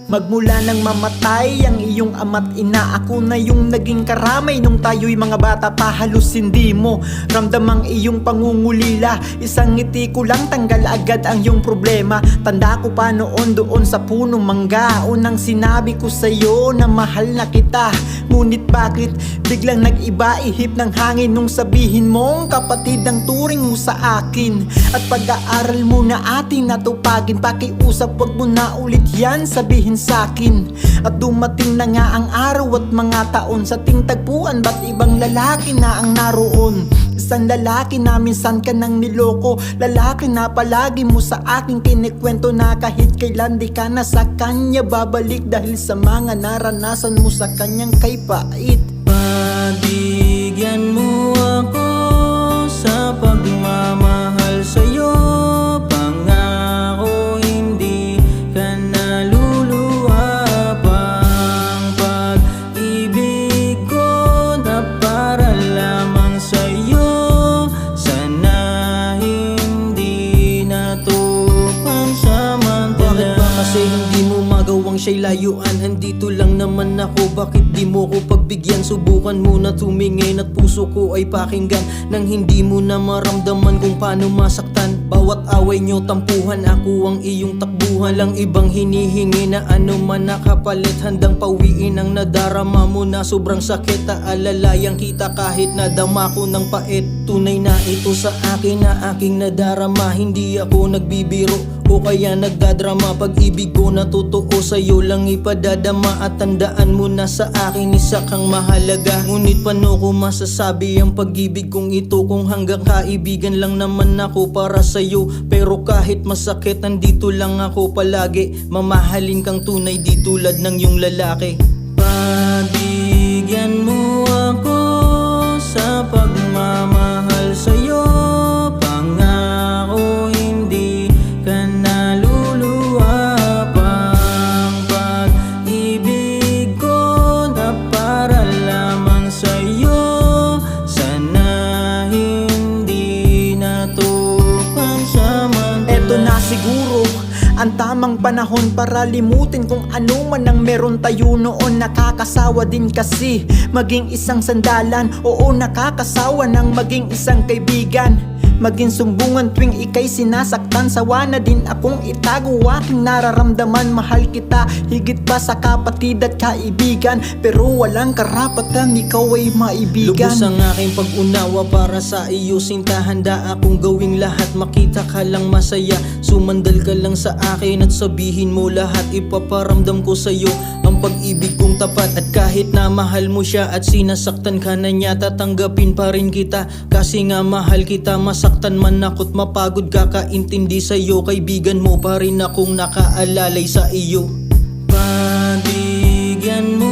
Magmula nang mamatay ang iyong ama't ina, ako na yung naging karamay nung tayo'y mga bata pa. Halos hindi mo ramdam ang iyong pangungulila. Isang ngiti ko lang tanggal agad ang iyong problema. Tanda ko pa noon doon sa punong mangga, unang sinabi ko sa'yo na mahal na kita. Ngunit bakit biglang nag-iba ihip ng hangin nung sabihin mong kapatid ang turing mo sa akin? At pag-aaral mo na ating natupagin, pakiusap wag mo na ulit yan sabihin sa'kin. At dumating na nga ang araw at mga taon, sa ting tagpuan ba't ibang lalaki na ang naroon? Isang lalaki na minsan ka nang niloko, lalaki na palagi mo sa aking kinikwento na kahit kailan di ka na sa kanya babalik dahil sa mga naranasan mo sa kanyang kay pait. Pagbigyan mo ako sa pagmamahal sa'yo, pangako hindi ka naluluwa pang pag-ibig ko na para lamang sa'yo. Sana hindi na to pansamantala. Bakit ba kasi hindi mo magawang siya'y layuan? Andito lang naman ako, bakit di mo ko pagbigyan? Subukan mo na tumingin at puso ko ay pakinggan, nang hindi mo na maramdaman kung paano masaktan. Bawat away nyo tampuhan, ako ang iyong takbuhan. Lang ibang hinihingi na ano man nakapalit, handang pawiin ang nadarama mo na sobrang sakit. Aalalayan kita kahit nadama ko ng pait. Tunay na ito sa akin na aking nadarama, hindi ako nagbibiro o kaya nagdadrama. Pag-ibig ko na totoo sa'yo lang ipadadama, at tandaan mo na sa akin isa kang mahalaga. Ngunit paano ko masasabi ang pag-ibig kong ito kung hanggang kaibigan lang naman ako para sa'yo? Pero kahit masakit andito lang ako palagi, mamahalin kang tunay di tulad ng iyong lalaki. Pagbigyan mo ako sa pagmamahal sa'yo, pangako hindi ka naluluwa pang pag-ibig ko na para lamang sa'yo. Sana hindi na to pansamantala. Eto na siguro ang tamang panahon para limutin kung ano man ang meron tayo noon. Nakakasawa din kasi maging isang sandalan, oo nakakasawa ng maging isang kaibigan. Maging sumbungan tuwing ika'y sinasaktan, sawa na din akong itago aking nararamdaman. Mahal kita higit pa sa kapatid at kaibigan, pero walang karapatan ikaw ay maibigan. Lubos ang aking pag-unawa para sa iyo, sinta. Handa akong gawing lahat, makita ka lang masaya. Sumandal ka lang sa akin at sabihin mo lahat. Ipaparamdam ko sa'yo ang pag-ibig kong tapat. At kahit na mahal mo siya at sinasaktan ka na niya, tatanggapin pa rin kita kasi nga mahal kita. Masaktan man ako't mapagod, kakaintindi sa'yo. Kaibigan mo pa rin akong nakaalalay sa iyo. Pagbigyan mo